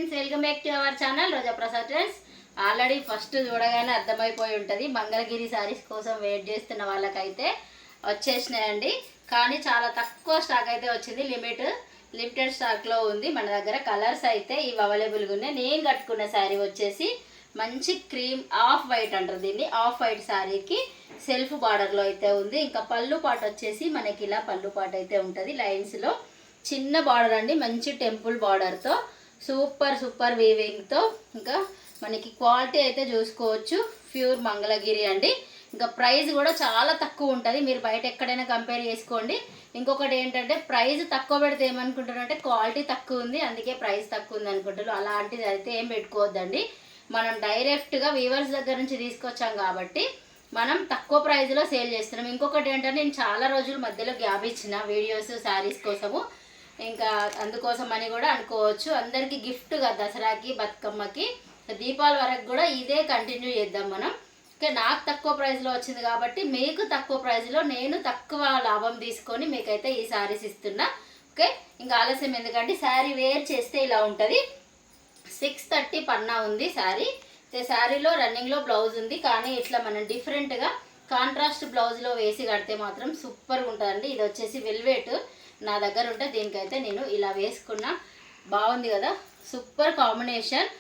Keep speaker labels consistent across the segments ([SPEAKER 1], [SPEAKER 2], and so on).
[SPEAKER 1] Friends, welcome back to our channel Roja Prasad friends. Already first చూడగానే అర్థమైపోయి ఉంటుంది, మంగళగిరి శారీస్ కోసం వెయిట్ చేస్తున్న వాళ్ళకైతే వచ్చేసినాయండి. కానీ చాలా తక్కువ స్టాక్ అయితే వచ్చింది, లిమిటెడ్ స్టాక్లో ఉంది మన దగ్గర. కలర్స్ అయితే ఇవి అవైలబుల్గా ఉన్నాయి. నేను కట్టుకున్న శారీ వచ్చేసి మంచి క్రీమ్ ఆఫ్ వైట్ అంటారు దీన్ని. ఆఫ్ వైట్ శారీకి సెల్ఫ్ బార్డర్లో అయితే ఉంది. ఇంకా పళ్ళు పాట వచ్చేసి మనకి ఇలా పళ్ళు పాట అయితే ఉంటుంది, లైన్స్లో చిన్న బార్డర్ అండి, మంచి టెంపుల్ బార్డర్తో సూపర్ వీవింగ్తో. ఇంకా మనకి క్వాలిటీ అయితే చూసుకోవచ్చు, ప్యూర్ మంగళగిరి అండి. ఇంకా ప్రైస్ కూడా చాలా తక్కువ ఉంటుంది, మీరు బయట ఎక్కడైనా కంపేర్ చేసుకోండి. ఇంకొకటి ఏంటంటే ప్రైస్ తక్కువ పెడితే ఏమనుకుంటారంటే క్వాలిటీ తక్కువ ఉంది అందుకే ప్రైస్ తక్కువ ఉంది అనుకుంటారు. అలాంటిది అయితే ఏం పెట్టుకోవద్దండి. మనం డైరెక్ట్గా వీవర్స్ దగ్గర నుంచి తీసుకొచ్చాం కాబట్టి మనం తక్కువ ప్రైస్లో సేల్ చేస్తున్నాం. ఇంకొకటి ఏంటంటే నేను చాలా రోజుల మధ్యలో గ్యాప్ ఇచ్చిన వీడియోస్ శారీస్ కోసము, ఇంకా అందుకోసం అని కూడా అనుకోవచ్చు. అందరికీ గిఫ్ట్గా దసరాకి, బతుకమ్మకి, దీపావళి వరకు కూడా ఇదే కంటిన్యూ చేద్దాం మనం. ఓకే, నాకు తక్కువ ప్రైస్లో వచ్చింది కాబట్టి మీకు తక్కువ ప్రైస్లో నేను తక్కువ లాభం తీసుకొని మీకైతే ఈ శారీస్ ఇస్తున్నా. ఓకే, ఇంకా ఆలస్యం ఎందుకంటే శారీ వేర్ చేస్తే ఇలా ఉంటుంది. 630 పన్నా ఉంది శారీ. శారీలో రన్నింగ్లో బ్లౌజ్ ఉంది, కానీ ఇట్లా మనం డిఫరెంట్గా కాంట్రాస్ట్ బ్లౌజ్లో వేసి కడితే మాత్రం సూపర్గా ఉంటుందండి. ఇది వచ్చేసి వెల్వెట్ నా దగ్గర ఉంటే దీనికైతే నేను ఇలా వేసుకున్నా, బాగుంది కదా, సూపర్ కాంబినేషన్.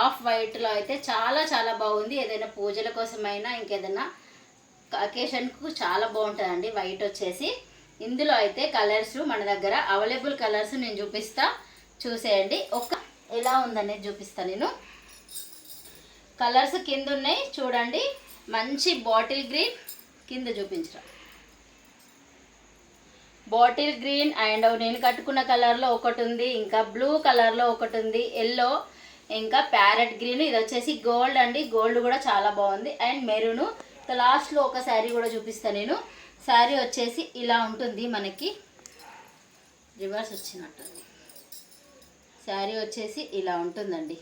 [SPEAKER 1] ఆఫ్ వైట్లో అయితే చాలా బాగుంది. ఏదైనా పూజల కోసమైనా ఇంకేదైనా అకేషన్కు చాలా బాగుంటుందండి వైట్ వచ్చేసి. ఇందులో అయితే కలర్స్ మన దగ్గర అవైలబుల్ కలర్స్ నేను చూపిస్తా, చూసేయండి. ఎలా ఉందనేది చూపిస్తా నేను. కలర్స్ కింద ఉన్నాయి చూడండి. మంచి బాటిల్ గ్రీన్ కింద చూపించరా, బాటిల్ గ్రీన్ అండ్ నేను కట్టుకున్న కలర్లో ఒకటి ఉంది, ఇంకా బ్లూ కలర్లో ఒకటి ఉంది, ఎల్లో, ఇంకా ప్యారెట్ గ్రీన్. ఇది వచ్చేసి గోల్డ్ అండి, గోల్డ్ కూడా చాలా బాగుంది. And maroon. లాస్ట్లో ఒక శారీ కూడా చూపిస్తాను నేను. శారీ వచ్చేసి ఇలా ఉంటుంది, మనకి రివర్స్ వచ్చినట్టుంది. శారీ వచ్చేసి ఇలా ఉంటుందండి.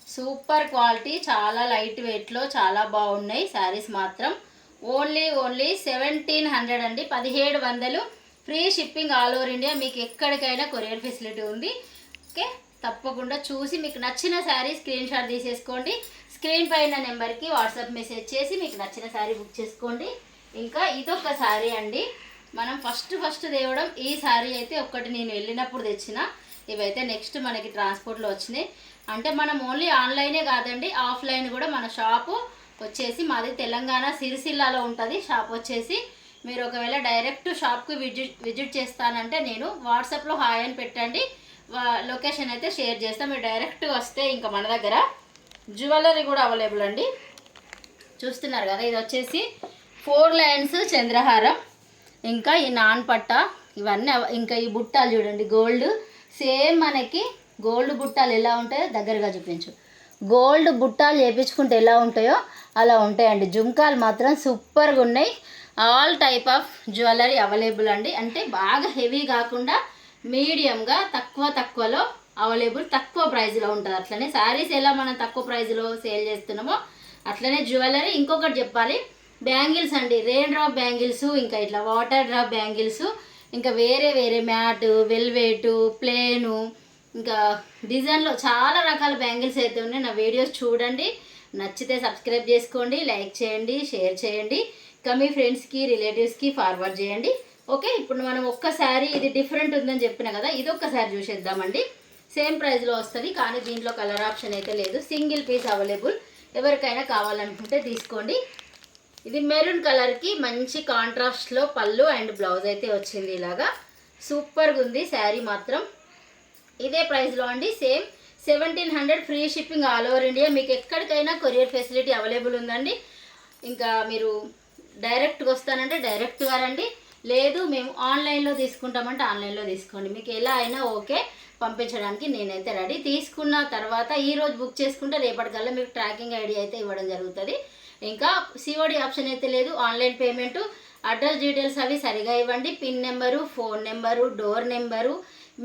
[SPEAKER 1] సూపర్ క్వాలిటీ, చాలా లైట్ వెయిట్లో చాలా బాగున్నాయి శారీస్ మాత్రం. ఓన్లీ 1700 అండి, 1700. Free shipping all over India. మీకు ఎక్కడికైనా కొరియర్ ఫెసిలిటీ ఉంది. ఓకే, తప్పకుండా చూసి మీకు నచ్చిన శారీ స్క్రీన్ షాట్ తీసేసుకోండి. స్క్రీన్ పైన నెంబర్కి వాట్సాప్ మెసేజ్ చేసి మీకు నచ్చిన శారీ బుక్ చేసుకోండి. ఇంకా ఇదొక శారీ అండి, మనం ఫస్ట్ తేవడం ఈ శారీ అయితే ఒక్కటి నేను వెళ్ళినప్పుడు తెచ్చిన. ఇవైతే నెక్స్ట్ మనకి ట్రాన్స్పోర్ట్లో వచ్చినాయి. అంటే మనం ఓన్లీ ఆన్లైనే కాదండి, ఆఫ్లైన్ కూడా. మన షాపు వచ్చేసి మాది తెలంగాణ సిరిసిల్లాలో ఉంటుంది షాప్ వచ్చేసి. మీరు ఒకవేళ డైరెక్ట్ షాప్కి విజిట్ చేస్తానంటే నేను వాట్సాప్లో హాయ్ అని పెట్టండి, లొకేషన్ అయితే షేర్ చేస్తాను. మీరు డైరెక్ట్ వస్తే ఇంకా మన దగ్గర జ్యువెలరీ కూడా అవైలబుల్ అండి. చూస్తున్నారు కదా, ఇది వచ్చేసి 4 లైన్స్ చంద్రహారం, ఇంకా ఈ నాన్ పట్ట, ఇవన్నీ. ఇంకా ఈ బుట్టాలు చూడండి, గోల్డ్. సేమ్ మనకి గోల్డ్ బుట్టాలు ఎలా ఉంటాయో దగ్గరగా చూపించు. గోల్డ్ బుట్టాలు చేయించుకుంటే ఎలా ఉంటాయో అలా ఉంటాయండి. జుంకాలు మాత్రం సూపర్గా ఉన్నాయి. All type of jewellery available అండి. అంటే బాగా హెవీ కాకుండా మీడియంగా తక్కువలో అవైలబుల్, తక్కువ ప్రైస్లో ఉంటుంది. అట్లనే శారీస్ ఎలా మనం తక్కువ ప్రైస్లో సేల్ చేస్తున్నామో అట్లనే జ్యువెలరీ. ఇంకొకటి చెప్పాలి, బ్యాంగిల్స్ అండి, రెయిన్ డ్రాప్ బ్యాంగిల్స్, ఇంకా ఇట్లా వాటర్ డ్రాప్ బ్యాంగిల్స్, ఇంకా వేరే మ్యాటు, వెల్వెటు, ప్లేను, ఇంకా డిజైన్లో చాలా రకాల బ్యాంగిల్స్ అయితే ఉన్నాయి. నా వీడియోస్ చూడండి, నచ్చితే సబ్స్క్రైబ్ చేసుకోండి, లైక్ చేయండి, షేర్ చేయండి, ఇంకా మీ ఫ్రెండ్స్కి, రిలేటివ్స్కి ఫార్వర్డ్ చేయండి. ఓకే, ఇప్పుడు మనం ఒక్కసారి ఇది డిఫరెంట్ ఉందని చెప్పిన కదా, ఇది ఒక్కసారి చూసేద్దామండి. సేమ్ ప్రైస్లో వస్తుంది, కానీ దీంట్లో కలర్ ఆప్షన్ అయితే లేదు, సింగిల్ పీస్ అవైలబుల్. ఎవరికైనా కావాలనుకుంటే తీసుకోండి. ఇది మెరూన్ కలర్కి మంచి కాంట్రాస్ట్లో పళ్ళు అండ్ బ్లౌజ్ అయితే వచ్చింది. ఇలాగా సూపర్గా ఉంది శారీ మాత్రం. ఇదే ప్రైస్లో అండి, same 1700. Free shipping all over India. మీకు ఎక్కడికైనా కొరియర్ ఫెసిలిటీ అవైలబుల్ ఉందండి. ఇంకా మీరు డైరెక్ట్గా వస్తానంటే డైరెక్ట్గా రండి, లేదు మేము ఆన్లైన్లో తీసుకుంటామంటే ఆన్లైన్లో తీసుకోండి. మీకు ఎలా అయినా ఓకే, పంపించడానికి నేనైతే రెడీ. తీసుకున్న తర్వాత ఈరోజు బుక్ చేసుకుంటే రేపటికల్లా మీకు ట్రాకింగ్ ఐడి అయితే ఇవ్వడం జరుగుతుంది. ఇంకా సిఓడి ఆప్షన్ అయితే లేదు, ఆన్లైన్ పేమెంటు. అడ్రస్ డీటెయిల్స్ అవి సరిగా ఇవ్వండి, pin number, phone number, door number,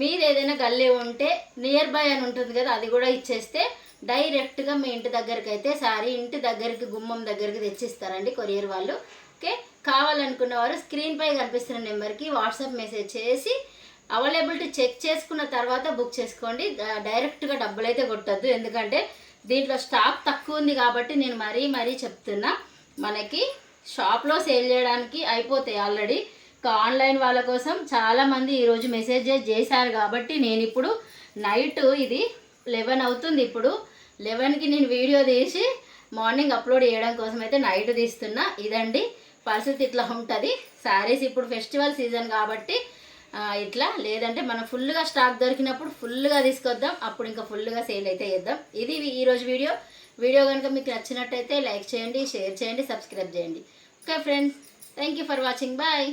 [SPEAKER 1] మీరు ఏదైనా గల్లీ ఉంటే నియర్ బై అని ఉంటుంది కదా, అది కూడా ఇచ్చేస్తే డైరెక్ట్గా మీ ఇంటి దగ్గరికి అయితే శారీ ఇంటి దగ్గరికి, గుమ్మం దగ్గరికి తెచ్చిస్తారండి కొరియర్ వాళ్ళు. ఓకే, కావాలనుకున్న వారు స్క్రీన్ పై కనిపిస్తున్న నెంబర్కి వాట్సాప్ మెసేజ్ చేసి అవైలబిలిటీ చెక్ చేసుకున్న తర్వాత బుక్ చేసుకోండి. డైరెక్ట్గా డబ్బులు అయితే కొట్టద్దు, ఎందుకంటే దీంట్లో స్టాక్ తక్కువ ఉంది కాబట్టి నేను మరీ చెప్తున్నా. మనకి షాప్లో సేల్ చేయడానికి అయిపోతాయి ఆల్రెడీ. ఆన్లైన్ వాళ్ళ కోసం చాలామంది ఈరోజు మెసేజెస్ చేశారు కాబట్టి నేను ఇప్పుడు నైట్ ఇది 11 అవుతుంది. ఇప్పుడు 11కి నేను వీడియో తీసి మార్నింగ్ అప్లోడ్ చేయడం కోసం అయితే నైట్ తీస్తున్నా. ఇదండి పరిస్థితి, ఇట్లా ఉంటుంది. శారీస్ ఇప్పుడు ఫెస్టివల్ సీజన్ కాబట్టి ఇట్లా, లేదంటే మనం ఫుల్గా స్టాక్ దొరికినప్పుడు ఫుల్గా తీసుకొద్దాం, అప్పుడు ఇంకా ఫుల్గా సేల్ అయితే చేద్దాం. ఇది ఈరోజు వీడియో కనుక మీకు నచ్చినట్టయితే లైక్ చేయండి, షేర్ చేయండి, సబ్స్క్రైబ్ చేయండి. Okay friends, thank you for watching. Bye.